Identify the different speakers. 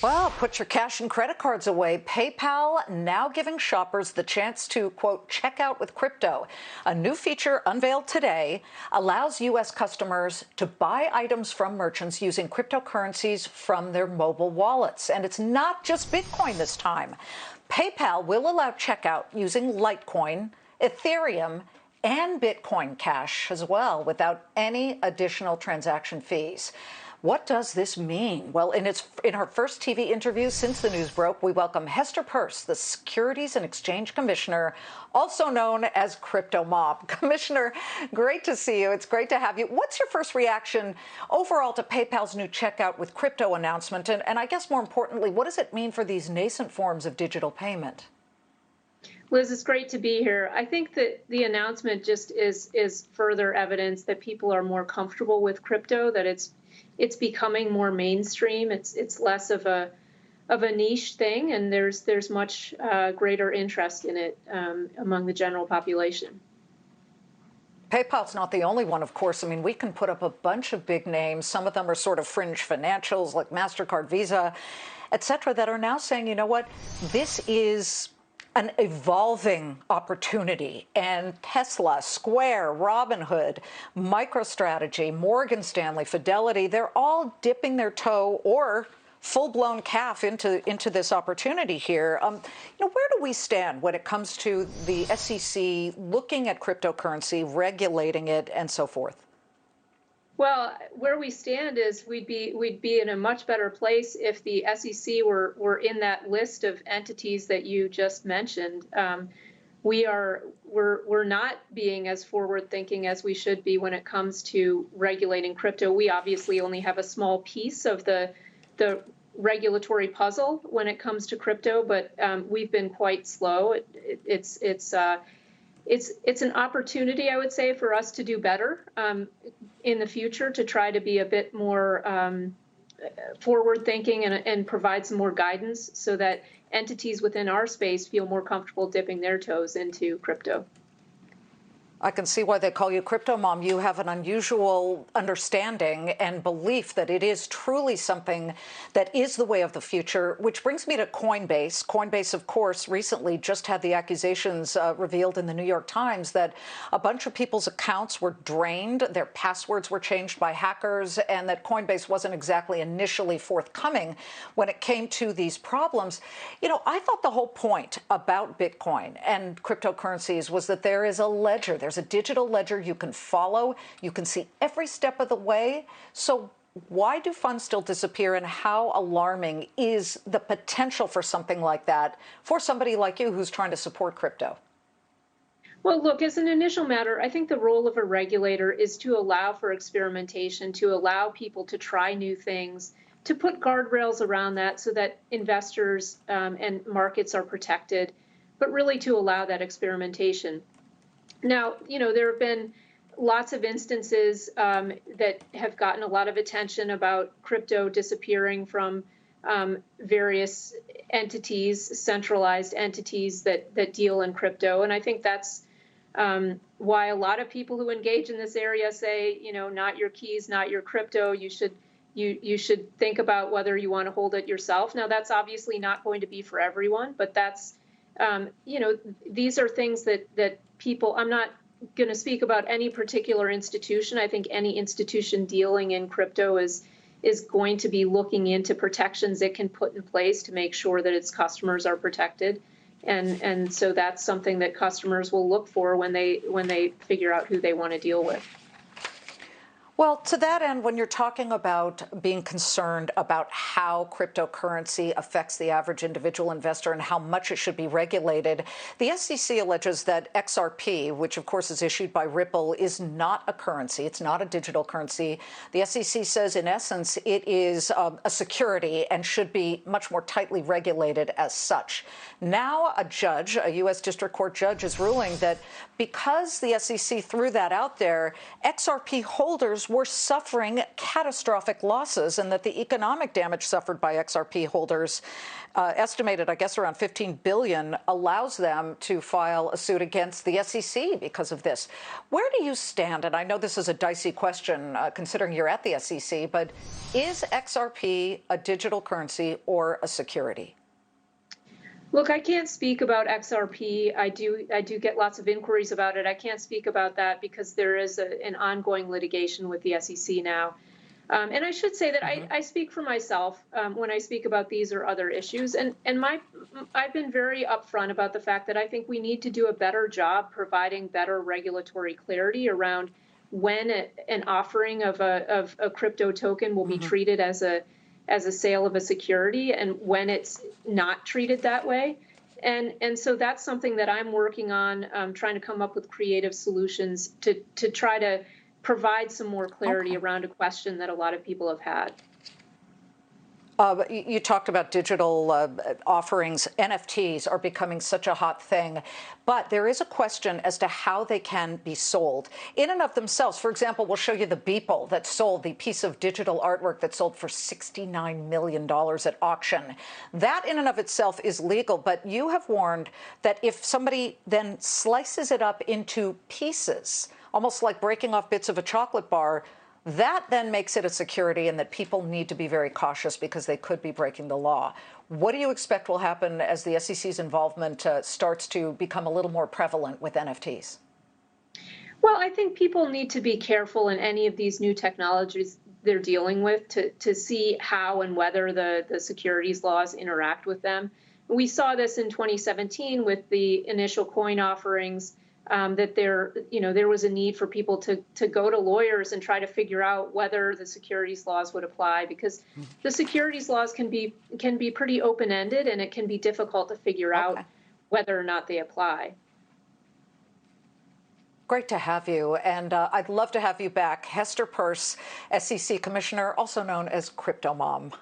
Speaker 1: Well, put your cash and credit cards away. PayPal now giving shoppers the chance to, quote, check out with crypto. A new feature unveiled today allows U.S. customers to buy items from merchants using cryptocurrencies from their mobile wallets. And it's not just Bitcoin this time. PayPal will allow checkout using Litecoin, Ethereum, and Bitcoin Cash as well, without any additional transaction fees. What does this mean? Well, in her first TV interview since the news broke, we welcome Hester Peirce, the Securities and Exchange Commissioner, also known as Crypto Mom. Commissioner, great to see you. It's great to have you. What's your first reaction overall to PayPal's new checkout with crypto announcement? And I guess more importantly, what does it mean for these nascent forms of digital payment?
Speaker 2: Liz, it's great to be here. I think that the announcement just is further evidence that people are more comfortable with crypto, that it's becoming more mainstream. It's less of a niche thing, and there's much greater interest in it among the general population.
Speaker 1: PayPal's not the only one, of course. I mean, we can put up a bunch of big names. Some of them are sort of fringe financials like MasterCard, Visa, et cetera, that are now saying, you know what, this is an evolving opportunity. And Tesla, Square, Robinhood, MicroStrategy, Morgan Stanley, Fidelity, they're all dipping their toe or full-blown calf into this opportunity here. Where do we stand when it comes to the SEC looking at cryptocurrency, regulating it, and so forth?
Speaker 2: Well, where we stand is we'd be in a much better place if the SEC were in that list of entities that you just mentioned. We're not being as forward thinking as we should be when it comes to regulating crypto. We obviously only have a small piece of the regulatory puzzle when it comes to crypto, but we've been quite slow. It's an opportunity, I would say, for us to do better in the future, to try to be a bit more forward-thinking and provide some more guidance so that entities within our space feel more comfortable dipping their toes into crypto.
Speaker 1: I can see why they call you Crypto Mom. You have an unusual understanding and belief that it is truly something that is the way of the future, which brings me to Coinbase. Coinbase, of course, recently just had the accusations revealed in the New York Times that a bunch of people's accounts were drained, their passwords were changed by hackers, and that Coinbase wasn't exactly initially forthcoming when it came to these problems. You know, I thought the whole point about Bitcoin and cryptocurrencies was that there is a ledger. There's a digital ledger you can follow. You can see every step of the way. So why do funds still disappear, and how alarming is the potential for something like that for somebody like you who's trying to support crypto?
Speaker 2: Well, look, as an initial matter, I think the role of a regulator is to allow for experimentation, to allow people to try new things, to put guardrails around that so that investors and markets are protected, but really to allow that experimentation. Now, there have been lots of instances that have gotten a lot of attention about crypto disappearing from various entities, centralized entities that deal in crypto. And I think that's why a lot of people who engage in this area say, not your keys, not your crypto. You should think about whether you want to hold it yourself. Now, that's obviously not going to be for everyone, but that's these are things that people, I'm not going to speak about any particular institution. I think any institution dealing in crypto is going to be looking into protections it can put in place to make sure that its customers are protected. And so that's something that customers will look for when they figure out who they want to deal with.
Speaker 1: Well, to that end, when you're talking about being concerned about how cryptocurrency affects the average individual investor and how much it should be regulated, the SEC alleges that XRP, which of course is issued by Ripple, is not a currency. It's not a digital currency. The SEC says, in essence, it is a security and should be much more tightly regulated as such. Now a judge, a U.S. District Court judge, is ruling that because the SEC threw that out there, XRP holders holders were suffering catastrophic losses, and that the economic damage suffered by XRP holders, estimated, I guess, around $15 billion, allows them to file a suit against the SEC because of this. Where do you stand? And I know this is a dicey question, considering you're at the SEC, but is XRP a digital currency or a security?
Speaker 2: Look, I can't speak about XRP. I do get lots of inquiries about it. I can't speak about that because there is an ongoing litigation with the SEC now. And I should say that I speak for myself when I speak about these or other issues. And I've been very upfront about the fact that I think we need to do a better job providing better regulatory clarity around when an offering of a crypto token will be treated as a sale of a security and when it's not treated that way. And so that's something that I'm working on, trying to come up with creative solutions to try to provide some more clarity around a question that a lot of people have had.
Speaker 1: You talked about digital offerings. NFTs are becoming such a hot thing, but there is a question as to how they can be sold in and of themselves. For example, we'll show you the Beeple that sold, the piece of digital artwork that sold for $69 million at auction. That in and of itself is legal, but you have warned that if somebody then slices it up into pieces, almost like breaking off bits of a chocolate bar, that then makes it a security, and that people need to be very cautious because they could be breaking the law. What do you expect will happen as the SEC's involvement starts to become a little more prevalent with NFTs?
Speaker 2: Well, I think people need to be careful in any of these new technologies they're dealing with to see how and whether the securities laws interact with them. We saw this in 2017 with the initial coin offerings. That there was a need for people to go to lawyers and try to figure out whether the securities laws would apply, because the securities laws can be pretty open-ended, and it can be difficult to figure out whether or not they apply.
Speaker 1: Great to have you, and I'd love to have you back. Hester Peirce, SEC Commissioner, also known as Crypto Mom.